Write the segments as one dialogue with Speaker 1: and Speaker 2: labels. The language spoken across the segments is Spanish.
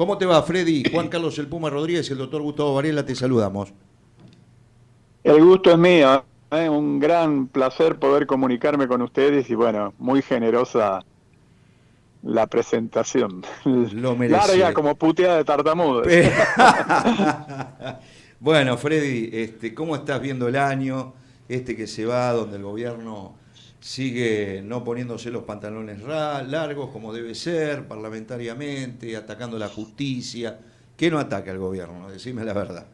Speaker 1: ¿Cómo te va, Freddy? Juan Carlos El Puma Rodríguez y el doctor Gustavo Varela, te saludamos.
Speaker 2: El gusto es mío, ¿eh? Un gran placer poder comunicarme con ustedes y bueno, muy generosa la presentación.
Speaker 1: Lo
Speaker 2: Larga
Speaker 1: merece.
Speaker 2: como puteada de tartamudos.
Speaker 1: Pe- Bueno, Freddy, ¿cómo estás viendo el año que se va, donde el gobierno sigue no poniéndose los pantalones largos como debe ser, parlamentariamente, atacando la justicia? ¿Qué no ataca el gobierno? Decime la verdad.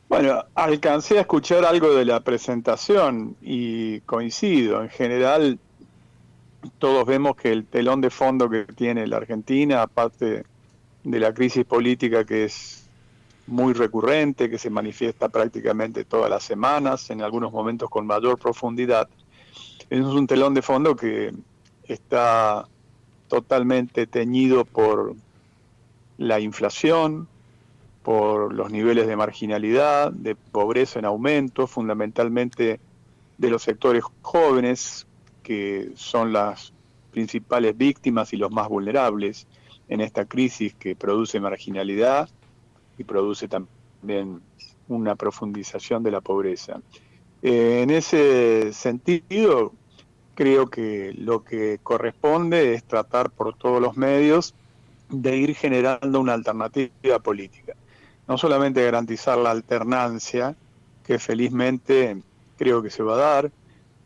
Speaker 2: Bueno, alcancé a escuchar algo de la presentación y coincido. En general, todos vemos que el telón de fondo que tiene la Argentina, aparte de la crisis política que es muy recurrente, que se manifiesta prácticamente todas las semanas, en algunos momentos con mayor profundidad, es un telón de fondo que está totalmente teñido por la inflación, por los niveles de marginalidad, de pobreza en aumento, fundamentalmente de los sectores jóvenes, que son las principales víctimas y los más vulnerables en esta crisis que produce marginalidad y produce también una profundización de la pobreza. En ese sentido, creo que lo que corresponde es tratar por todos los medios de ir generando una alternativa política. No solamente garantizar la alternancia, que felizmente creo que se va a dar,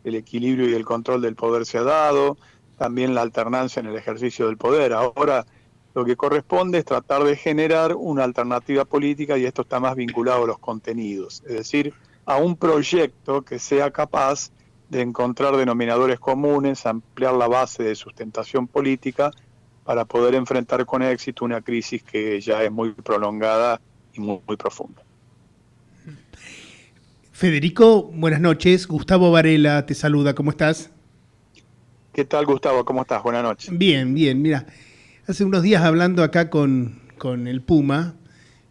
Speaker 2: el equilibrio y el control del poder se ha dado, también la alternancia en el ejercicio del poder. Ahora lo que corresponde es tratar de generar una alternativa política y esto está más vinculado a los contenidos, es decir, a un proyecto que sea capaz de encontrar denominadores comunes, ampliar la base de sustentación política para poder enfrentar con éxito una crisis que ya es muy prolongada y muy profunda.
Speaker 3: Federico, buenas noches. Gustavo Varela te saluda. ¿Cómo estás?
Speaker 2: ¿Qué tal, Gustavo? ¿Cómo estás? Buenas noches.
Speaker 3: Bien, bien. Mira, hace unos días hablando acá con el Puma,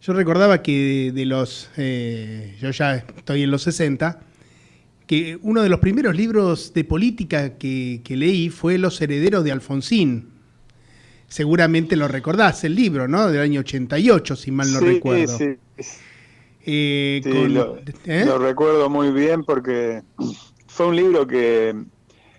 Speaker 3: yo recordaba que de los... yo ya estoy en los 60, que uno de los primeros libros de política que leí fue Los herederos de Alfonsín. Seguramente lo recordás, el libro, ¿no? Del año 88, si mal no recuerdo.
Speaker 2: Sí, sí,
Speaker 3: con,
Speaker 2: lo recuerdo muy bien porque fue un libro que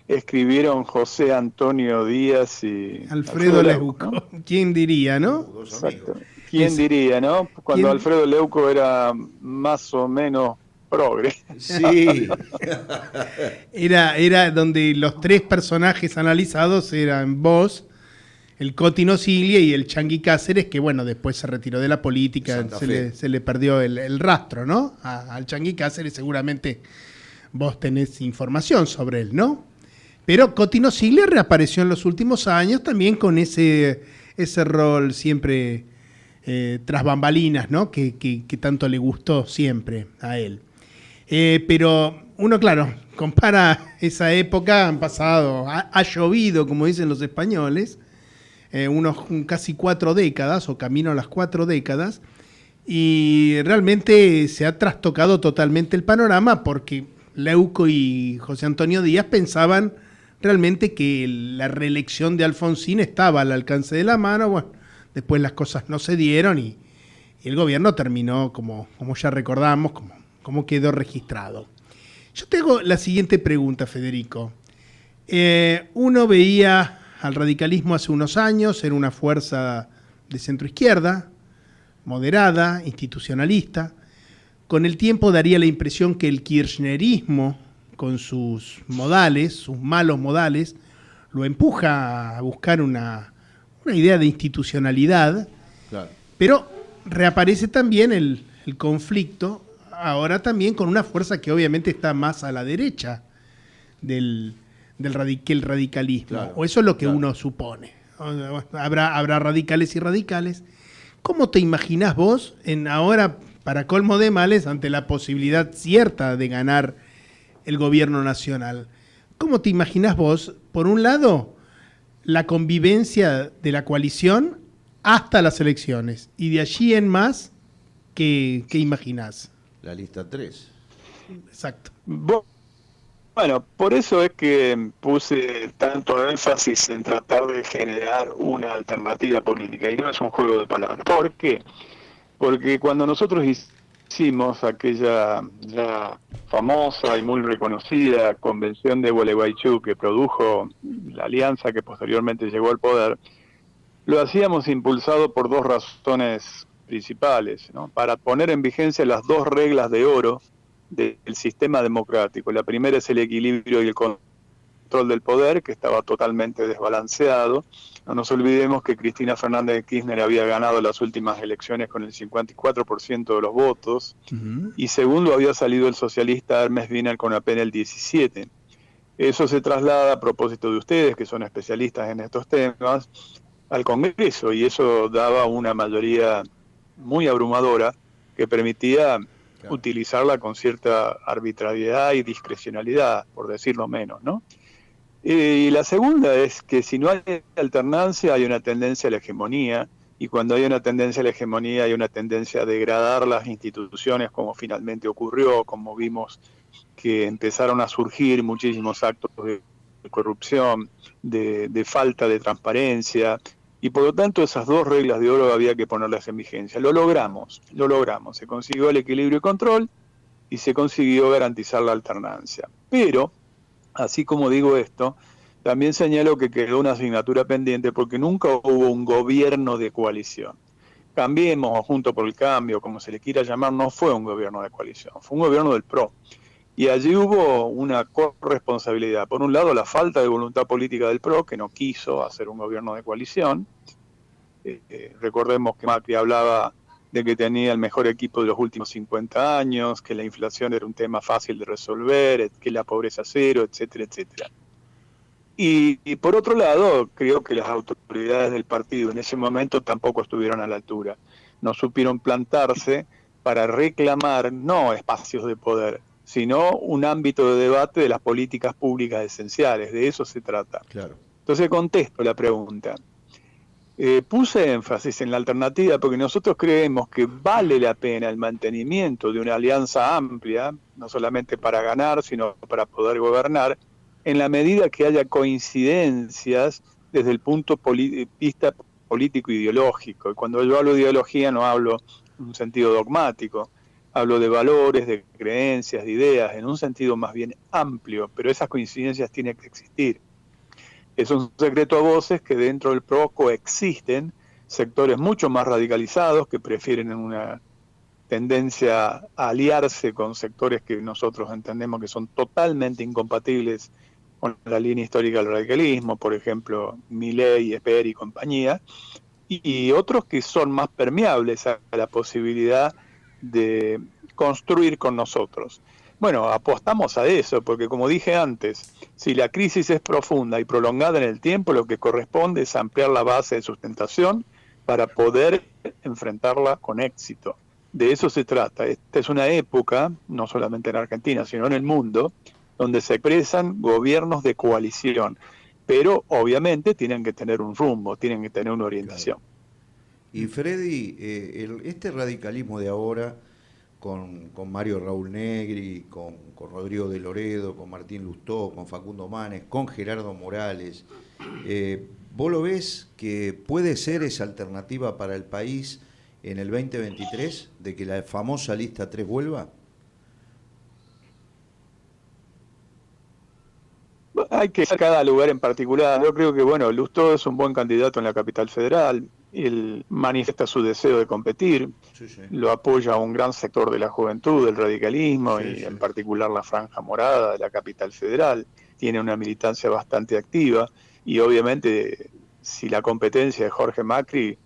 Speaker 2: escribieron José Antonio Díaz y
Speaker 3: Alfredo Leuco, ¿no? ¿Quién diría, no?
Speaker 2: Exacto. ¿Quién diría, no? Cuando Alfredo Leuco era más o menos progre.
Speaker 1: Sí.
Speaker 3: Era donde los tres personajes analizados eran vos, el Coti Cilia y el Changuí Cáceres, que bueno, después se retiró de la política, se le perdió el rastro, ¿no? Al Changuí Cáceres seguramente vos tenés información sobre él, ¿no? Pero Coti Cilia reapareció en los últimos años también con ese rol siempre tras bambalinas, ¿no? Que tanto le gustó siempre a él. Pero uno, claro, compara esa época, han pasado, ha llovido, como dicen los españoles, unos casi 4 décadas, o camino a las 4 décadas, y realmente se ha trastocado totalmente el panorama porque Leuco y José Antonio Díaz pensaban realmente que la reelección de Alfonsín estaba al alcance de la mano. Bueno, después las cosas no se dieron y el gobierno terminó como ya recordamos, como quedó registrado. Yo te hago la siguiente pregunta, Federico. Uno veía al radicalismo hace unos años, era una fuerza de centroizquierda, moderada, institucionalista. Con el tiempo daría la impresión que el kirchnerismo, con sus modales, sus malos modales, lo empuja a buscar una idea de institucionalidad. Claro. Pero reaparece también el conflicto, ahora también con una fuerza que obviamente está más a la derecha que el radicalismo. Claro, o eso es lo que uno supone. Habrá radicales y radicales. ¿Cómo te imaginás vos, ahora, para colmo de males, ante la posibilidad cierta de ganar el gobierno nacional? ¿Cómo te imaginás vos, por un lado, la convivencia de la coalición hasta las elecciones? Y de allí en más, ¿qué imaginás?
Speaker 1: La lista 3.
Speaker 3: Exacto.
Speaker 2: Bueno, por eso es que puse tanto énfasis en tratar de generar una alternativa política, y no es un juego de palabras. ¿Por qué? Porque cuando nosotros hicimos aquella ya famosa y muy reconocida convención de Gualeguaychú que produjo la alianza que posteriormente llegó al poder, lo hacíamos impulsado por dos razones principales, ¿no? Para poner en vigencia las dos reglas de oro del sistema democrático. La primera es el equilibrio y el control del poder, que estaba totalmente desbalanceado. No nos olvidemos que Cristina Fernández de Kirchner había ganado las últimas elecciones con el 54% de los votos, y segundo, había salido el socialista Hermes Wiener con apenas el 17%. Eso se traslada, a propósito de ustedes, que son especialistas en estos temas, al Congreso, y eso daba una mayoría muy abrumadora que permitía utilizarla con cierta arbitrariedad y discrecionalidad, por decirlo menos, ¿no? Y la segunda es que si no hay alternancia, hay una tendencia a la hegemonía, y cuando hay una tendencia a la hegemonía, hay una tendencia a degradar las instituciones, como finalmente ocurrió, como vimos que empezaron a surgir muchísimos actos de corrupción, de falta de transparencia, y por lo tanto esas dos reglas de oro había que ponerlas en vigencia. Lo logramos, se consiguió el equilibrio y control, y se consiguió garantizar la alternancia. Pero, así como digo esto, también señalo que quedó una asignatura pendiente porque nunca hubo un gobierno de coalición. Cambiemos o Juntos por el Cambio, como se le quiera llamar, no fue un gobierno de coalición, fue un gobierno del PRO. Y allí hubo una corresponsabilidad. Por un lado, la falta de voluntad política del PRO, que no quiso hacer un gobierno de coalición. Recordemos que Macri hablaba de que tenía el mejor equipo de los últimos 50 años, que la inflación era un tema fácil de resolver, que la pobreza cero, etcétera, etcétera. Y por otro lado, creo que las autoridades del partido en ese momento tampoco estuvieron a la altura. No supieron plantarse para reclamar no espacios de poder, sino un ámbito de debate de las políticas públicas esenciales. De eso se trata.
Speaker 1: Claro.
Speaker 2: Entonces contesto la pregunta. Puse énfasis en la alternativa porque nosotros creemos que vale la pena el mantenimiento de una alianza amplia, no solamente para ganar, sino para poder gobernar, en la medida que haya coincidencias desde el punto de vista político-ideológico. Y cuando yo hablo de ideología no hablo en un sentido dogmático, hablo de valores, de creencias, de ideas, en un sentido más bien amplio, pero esas coincidencias tienen que existir. Es un secreto a voces que dentro del PRO coexisten sectores mucho más radicalizados que prefieren una tendencia a aliarse con sectores que nosotros entendemos que son totalmente incompatibles con la línea histórica del radicalismo, por ejemplo, Milei, Esper y compañía, y otros que son más permeables a la posibilidad de construir con nosotros. Bueno, apostamos a eso, porque como dije antes, si la crisis es profunda y prolongada en el tiempo, lo que corresponde es ampliar la base de sustentación para poder enfrentarla con éxito. De eso se trata. Esta es una época, no solamente en Argentina, sino en el mundo, donde se expresan gobiernos de coalición, pero obviamente tienen que tener un rumbo, tienen que tener una orientación.
Speaker 1: Claro. Y Freddy, este radicalismo de ahora, con Mario Raúl Negri, con Rodrigo de Loredo, con Martín Lustó, con Facundo Manes, con Gerardo Morales, ¿vos lo ves que puede ser esa alternativa para el país en el 2023, de que la famosa lista 3 vuelva?
Speaker 2: Hay que ver cada lugar en particular. Yo creo que, bueno, Lustó es un buen candidato en la capital federal. Él manifiesta su deseo de competir.
Speaker 1: Sí, sí.
Speaker 2: Lo apoya un gran sector de la juventud, del radicalismo,
Speaker 1: Sí,
Speaker 2: y
Speaker 1: sí.
Speaker 2: en particular la Franja Morada de la capital federal. Tiene una militancia bastante activa y obviamente si la competencia es Jorge Macri,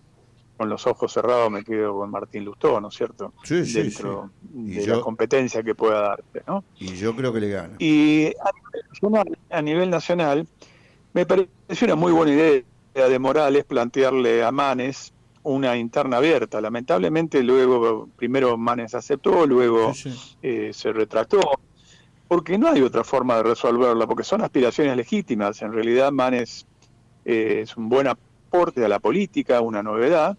Speaker 2: con los ojos cerrados me quedo con Martín Lustó, ¿no es cierto?
Speaker 1: Sí, sí,
Speaker 2: Dentro
Speaker 1: sí.
Speaker 2: de la competencia que pueda darte, ¿no?
Speaker 1: Y yo creo que le gana.
Speaker 2: Y a nivel nacional, me pareció una muy buena idea de Morales plantearle a Manes una interna abierta. Lamentablemente luego, primero Manes aceptó, luego
Speaker 1: Sí, sí.
Speaker 2: se retractó, porque no hay otra forma de resolverla, porque son aspiraciones legítimas. En realidad Manes es un buen aporte a la política, una novedad,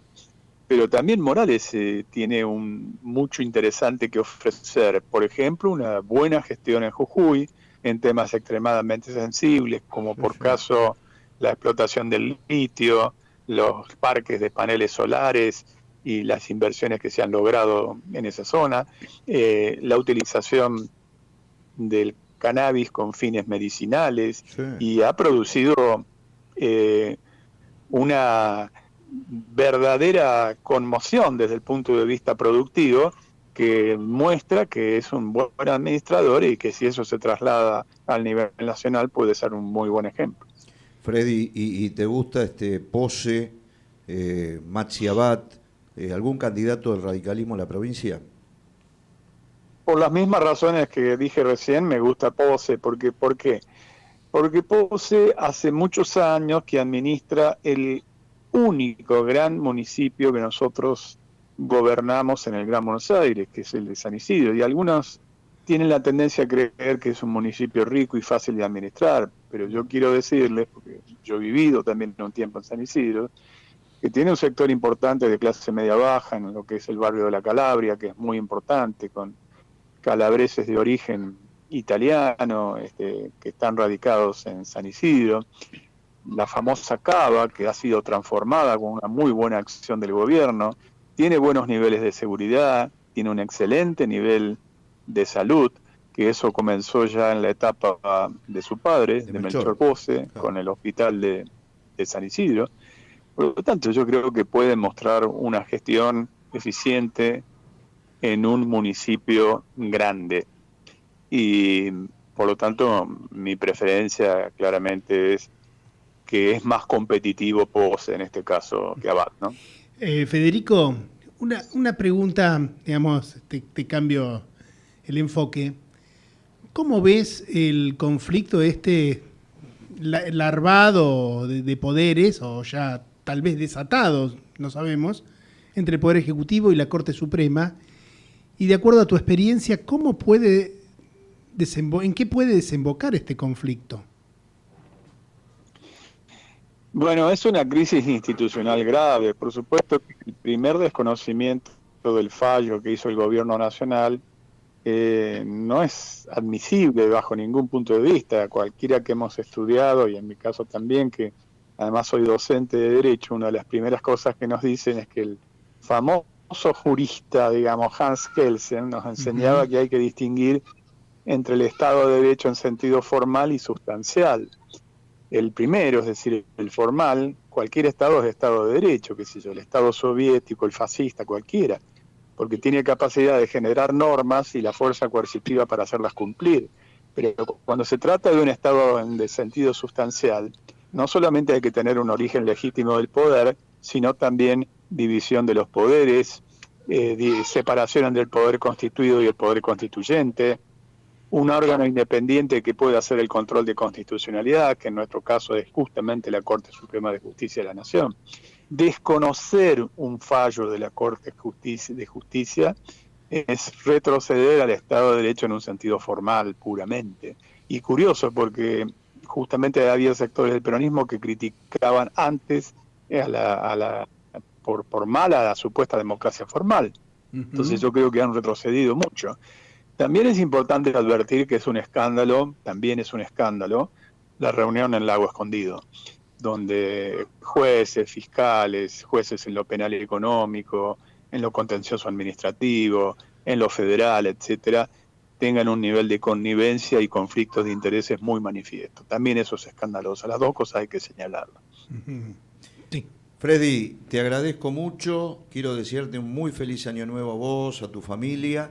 Speaker 2: pero también Morales tiene mucho interesante que ofrecer. Por ejemplo, una buena gestión en Jujuy, en temas extremadamente sensibles, como por caso la explotación del litio, los parques de paneles solares y las inversiones que se han logrado en esa zona, la utilización del cannabis con fines medicinales, y ha producido una verdadera conmoción desde el punto de vista productivo, que muestra que es un buen administrador y que si eso se traslada al nivel nacional puede ser un muy buen ejemplo.
Speaker 1: Freddy, ¿y te gusta Pose, Mazzi Abad, algún candidato del radicalismo en la provincia?
Speaker 2: Por las mismas razones que dije recién, me gusta Pose. ¿Por qué? Porque Pose hace muchos años que administra el único gran municipio que nosotros gobernamos en el Gran Buenos Aires, que es el de San Isidro, y algunos tienen la tendencia a creer que es un municipio rico y fácil de administrar, pero yo quiero decirles, porque yo he vivido también un tiempo en San Isidro, que tiene un sector importante de clase media-baja en lo que es el barrio de la Calabria, que es muy importante, con calabreses de origen italiano, que están radicados en San Isidro, la famosa Cava, que ha sido transformada con una muy buena acción del gobierno, tiene buenos niveles de seguridad, tiene un excelente nivel de salud, que eso comenzó ya en la etapa de su padre, de Melchor Pose, con el hospital de San Isidro. Por lo tanto, yo creo que puede mostrar una gestión eficiente en un municipio grande. Y por lo tanto, mi preferencia claramente es que es más competitivo Pose en este caso que Abad, ¿no?
Speaker 3: Federico, una pregunta, digamos, te cambio el enfoque. ¿Cómo ves el conflicto larvado de poderes, o ya tal vez desatados, no sabemos, entre el Poder Ejecutivo y la Corte Suprema? Y de acuerdo a tu experiencia, ¿en qué puede desembocar este conflicto?
Speaker 2: Bueno, es una crisis institucional grave. Por supuesto que el primer desconocimiento del fallo que hizo el gobierno nacional no es admisible bajo ningún punto de vista. Cualquiera que hemos estudiado, y en mi caso también, que además soy docente de Derecho, una de las primeras cosas que nos dicen es que el famoso jurista, digamos, Hans Kelsen, nos enseñaba que hay que distinguir entre el Estado de Derecho en sentido formal y sustancial. El primero, es decir, el formal, cualquier Estado es Estado de Derecho, qué sé yo, el Estado soviético, el fascista, cualquiera, porque tiene capacidad de generar normas y la fuerza coercitiva para hacerlas cumplir. Pero cuando se trata de un Estado de sentido sustancial, no solamente hay que tener un origen legítimo del poder, sino también división de los poderes, separación entre el poder constituido y el poder constituyente, un órgano independiente que pueda hacer el control de constitucionalidad, que en nuestro caso es justamente la Corte Suprema de Justicia de la Nación. Desconocer un fallo de la Corte de Justicia es retroceder al Estado de Derecho en un sentido formal, puramente. Y curioso, porque justamente había sectores del peronismo que criticaban antes por mala la supuesta democracia formal. Entonces yo creo que han retrocedido mucho. También es importante advertir que también es un escándalo, la reunión en Lago Escondido, donde jueces, fiscales, jueces en lo penal y económico, en lo contencioso administrativo, en lo federal, etcétera, tengan un nivel de connivencia y conflictos de intereses muy manifiesto. También eso es escandaloso. Las dos cosas hay que señalarlas.
Speaker 1: Sí. Freddy, te agradezco mucho. Quiero desearte un muy feliz año nuevo a vos, a tu familia.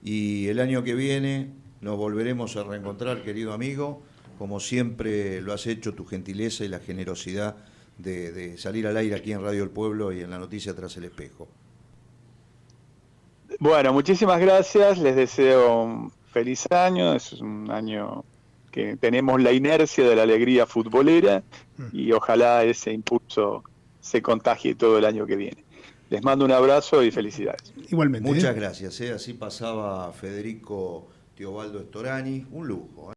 Speaker 1: Y el año que viene nos volveremos a reencontrar, querido amigo. Como siempre lo has hecho, tu gentileza y la generosidad de salir al aire aquí en Radio El Pueblo y en la noticia Tras el Espejo.
Speaker 2: Bueno, muchísimas gracias. Les deseo un feliz año. Es un año que tenemos la inercia de la alegría futbolera y ojalá ese impulso se contagie todo el año que viene. Les mando un abrazo y felicidades.
Speaker 3: Igualmente.
Speaker 1: Muchas gracias. Así pasaba Federico Teobaldo Storani. Un lujo.